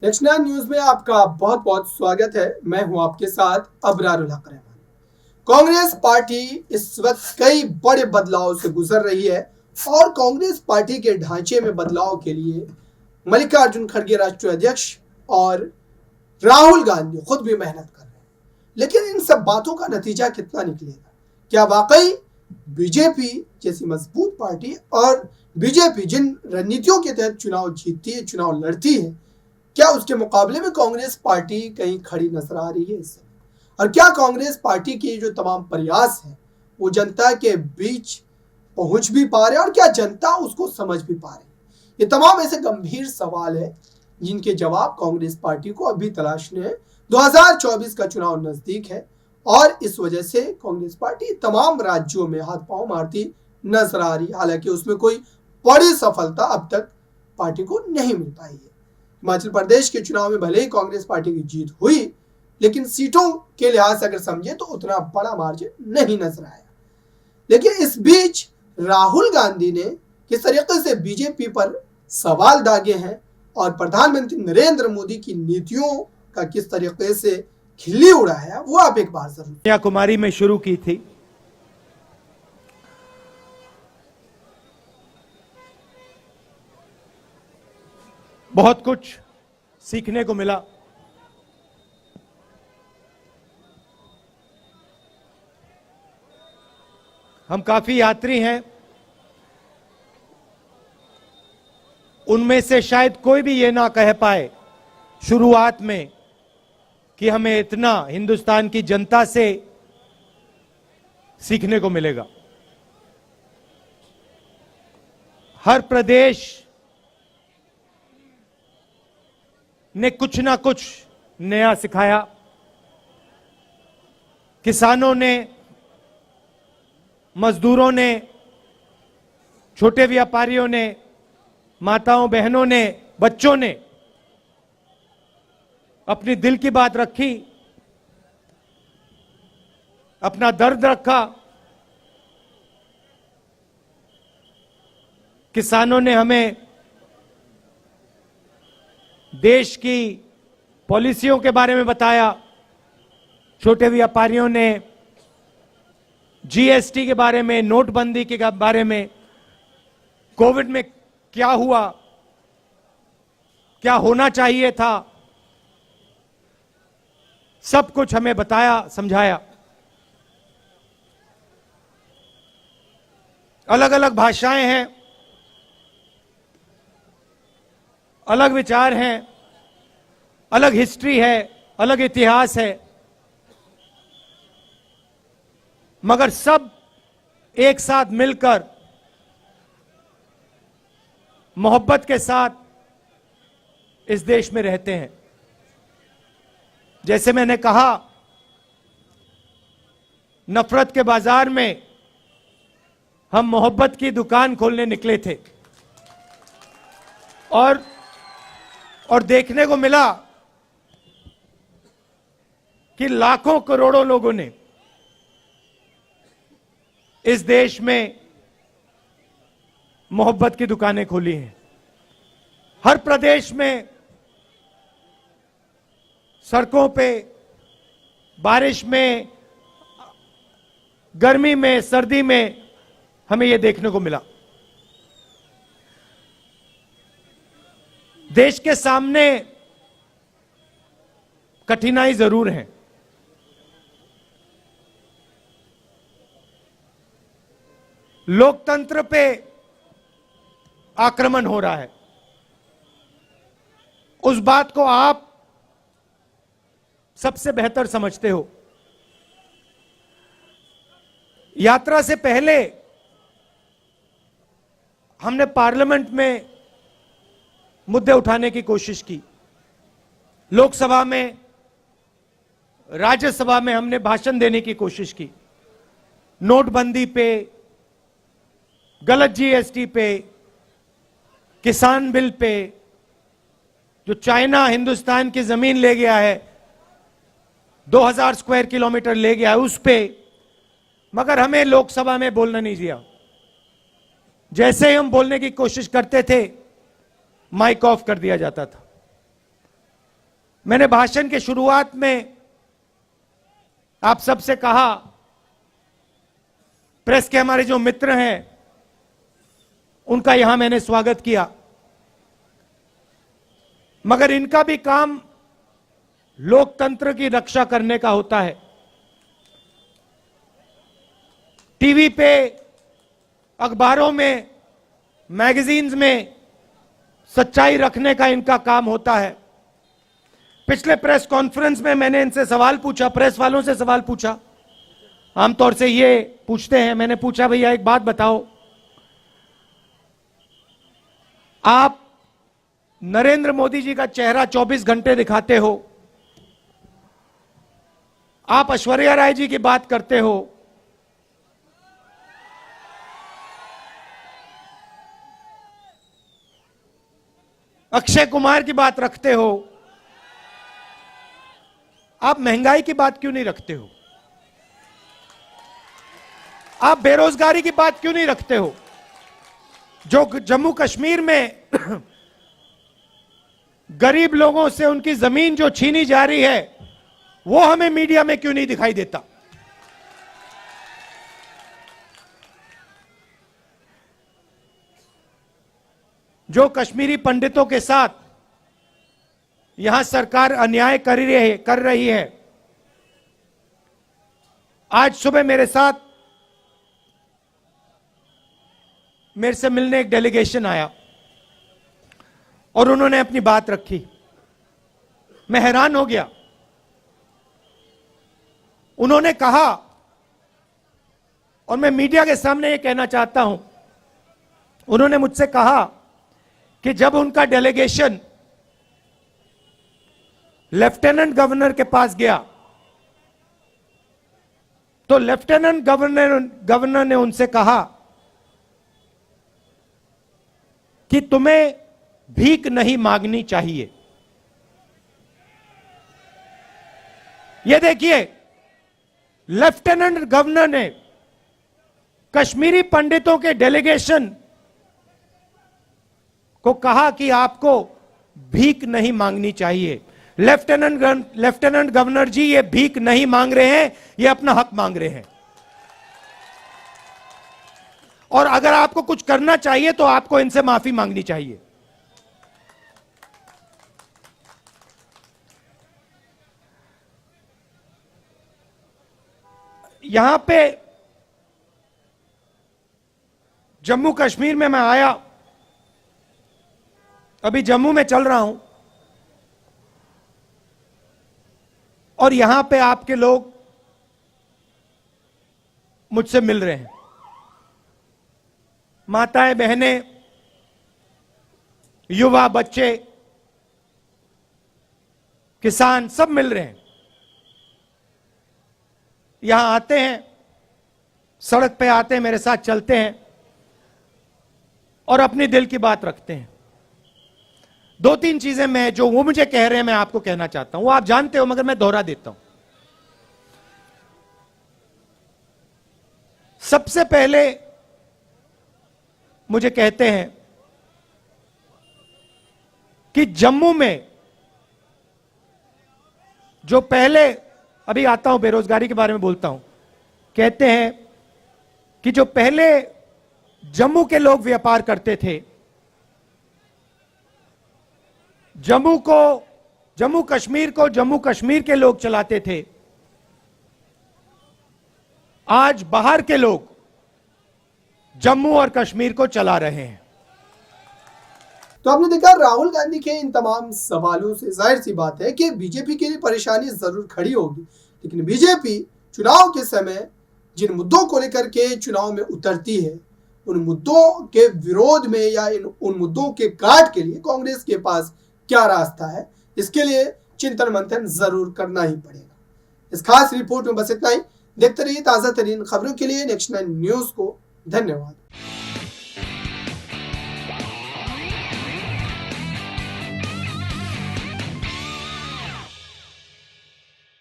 Next 9 news में आपका बहुत बहुत स्वागत है। मैं हूं आपके साथ अबरारुल हक रहमान। कांग्रेस पार्टी इस वक्त कई बड़े बदलाव से गुजर रही है और कांग्रेस पार्टी के ढांचे में बदलाव के लिए मल्लिकार्जुन खड़गे राष्ट्रीय अध्यक्ष और राहुल गांधी खुद भी मेहनत कर रहे हैं। लेकिन इन सब बातों का नतीजा कितना निकलेगा? क्या वाकई बीजेपी जैसी मजबूत पार्टी और बीजेपी जिन रणनीतियों के तहत चुनाव जीतती है, चुनाव लड़ती है, क्या उसके मुकाबले में कांग्रेस पार्टी कहीं खड़ी नजर आ रही है इस समय? और क्या कांग्रेस पार्टी के जो तमाम प्रयास हैं वो जनता के बीच पहुंच भी पा रहे हैं और क्या जनता उसको समझ भी पा रही है? ये तमाम ऐसे गंभीर सवाल है जिनके जवाब कांग्रेस पार्टी को अभी तलाशने हैं। 2024 का चुनाव नजदीक है और इस वजह से कांग्रेस पार्टी तमाम राज्यों में हाथ पांव मारती नजर आ रही है। हालांकि उसमें कोई बड़ी सफलता अब तक पार्टी को नहीं मिल पाई है। हिमाचल प्रदेश के चुनाव में भले ही कांग्रेस पार्टी की जीत हुई, लेकिन सीटों के लिहाज से अगर समझे तो उतना बड़ा मार्जिन नहीं नजर आया। लेकिन इस बीच राहुल गांधी ने किस तरीके से बीजेपी पर सवाल दागे हैं और प्रधानमंत्री नरेंद्र मोदी की नीतियों का किस तरीके से खिल्ली उड़ाया है, वो आप एक बार जरूर। कन्याकुमारी में शुरू की थी। बहुत कुछ सीखने को मिला। हम काफी यात्री हैं, उनमें से शायद कोई भी ये ना कह पाए शुरुआत में कि हमें इतना हिंदुस्तान की जनता से सीखने को मिलेगा। हर प्रदेश ने कुछ ना कुछ नया सिखाया। किसानों ने, मजदूरों ने, छोटे व्यापारियों ने, माताओं बहनों ने, बच्चों ने अपनी दिल की बात रखी, अपना दर्द रखा। किसानों ने हमें देश की पॉलिसियों के बारे में बताया। छोटे व्यापारियों ने जीएसटी के बारे में, नोटबंदी के बारे में, कोविड में क्या हुआ, क्या होना चाहिए था, सब कुछ हमें बताया, समझाया। अलग अलग भाषाएं हैं, अलग विचार हैं, अलग हिस्ट्री है, अलग इतिहास है, मगर सब एक साथ मिलकर मोहब्बत के साथ इस देश में रहते हैं। जैसे मैंने कहा, नफरत के बाजार में हम मोहब्बत की दुकान खोलने निकले थे और देखने को मिला कि लाखों करोड़ों लोगों ने इस देश में मोहब्बत की दुकानें खोली हैं। हर प्रदेश में सड़कों पे, बारिश में, गर्मी में, सर्दी में हमें यह देखने को मिला। देश के सामने कठिनाई जरूर है। लोकतंत्र पे आक्रमण हो रहा है। उस बात को आप सबसे बेहतर समझते हो। यात्रा से पहले हमने पार्लियामेंट में मुद्दे उठाने की कोशिश की। लोकसभा में, राज्यसभा में हमने भाषण देने की कोशिश की। नोटबंदी पे, गलत जीएसटी पे, किसान बिल पे, जो चाइना हिंदुस्तान की जमीन ले गया है, 2000 स्क्वायर किलोमीटर ले गया है, उस पे, मगर हमें लोकसभा में बोलना नहीं दिया। जैसे ही हम बोलने की कोशिश करते थे, माइक ऑफ कर दिया जाता था। मैंने भाषण के शुरुआत में आप सबसे कहा, प्रेस के हमारे जो मित्र हैं उनका यहां मैंने स्वागत किया, मगर इनका भी काम लोकतंत्र की रक्षा करने का होता है। टीवी पे, अखबारों में, मैगजीन्स में सच्चाई रखने का इनका काम होता है। पिछले प्रेस कॉन्फ्रेंस में मैंने इनसे सवाल पूछा, प्रेस वालों से सवाल पूछा, आमतौर से ये पूछते हैं। मैंने पूछा, भैया एक बात बताओ, आप नरेंद्र मोदी जी का चेहरा 24 घंटे दिखाते हो, आप ऐश्वर्या राय जी की बात करते हो, अक्षय कुमार की बात रखते हो, आप महंगाई की बात क्यों नहीं रखते हो? आप बेरोजगारी की बात क्यों नहीं रखते हो? जो जम्मू कश्मीर में गरीब लोगों से उनकी जमीन जो छीनी जा रही है, वो हमें मीडिया में क्यों नहीं दिखाई देता? जो कश्मीरी पंडितों के साथ यहां सरकार अन्याय कर रही है। आज सुबह मेरे से मिलने एक डेलीगेशन आया और उन्होंने अपनी बात रखी। मैं हैरान हो गया। उन्होंने कहा, और मैं मीडिया के सामने ये कहना चाहता हूं, उन्होंने मुझसे कहा कि जब उनका डेलीगेशन लेफ्टिनेंट गवर्नर के पास गया तो लेफ्टिनेंट गवर्नर ने उनसे कहा कि तुम्हें भीख नहीं मांगनी चाहिए। यह देखिए, लेफ्टिनेंट गवर्नर ने कश्मीरी पंडितों के डेलीगेशन को कहा कि आपको भीख नहीं मांगनी चाहिए। लेफ्टिनेंट गवर्नर जी, ये भीख नहीं मांग रहे हैं, ये अपना हक मांग रहे हैं। और अगर आपको कुछ करना चाहिए तो आपको इनसे माफी मांगनी चाहिए। यहां पे जम्मू कश्मीर में मैं आया, अभी जम्मू में चल रहा हूं, और यहां पे आपके लोग मुझसे मिल रहे हैं। माताएं, बहनें, युवा, बच्चे, किसान सब मिल रहे हैं। यहां आते हैं, सड़क पे आते हैं, मेरे साथ चलते हैं और अपनी दिल की बात रखते हैं। दो तीन चीजें मैं जो वो मुझे कह रहे हैं मैं आपको कहना चाहता हूं। वो आप जानते हो मगर मैं दोहरा देता हूं। सबसे पहले मुझे कहते हैं कि जम्मू में जो पहले, अभी आता हूं बेरोजगारी के बारे में बोलता हूं, कहते हैं कि जो पहले जम्मू के लोग व्यापार करते थे, जम्मू कश्मीर को जम्मू कश्मीर के लोग चलाते थे, आज बाहर के लोग जम्मू और कश्मीर को चला रहे हैं। तो आपने देखा, राहुल गांधी के इन तमाम सवालों से जाहिर सी बात है कि बीजेपी के लिए परेशानी जरूर खड़ी होगी, लेकिन बीजेपी चुनाव के समय जिन मुद्दों को लेकर के चुनाव में उतरती है, उन मुद्दों के विरोध में या उन मुद्दों के काट के लिए कांग्रेस के पास क्या रास्ता है, इसके लिए चिंतन मंथन जरूर करना ही पड़ेगा। इस खास रिपोर्ट में बस इतना ही। देखते रहिए ताजा तरीन खबरों के लिए नेक्स्ट 9 न्यूज को। धन्यवाद।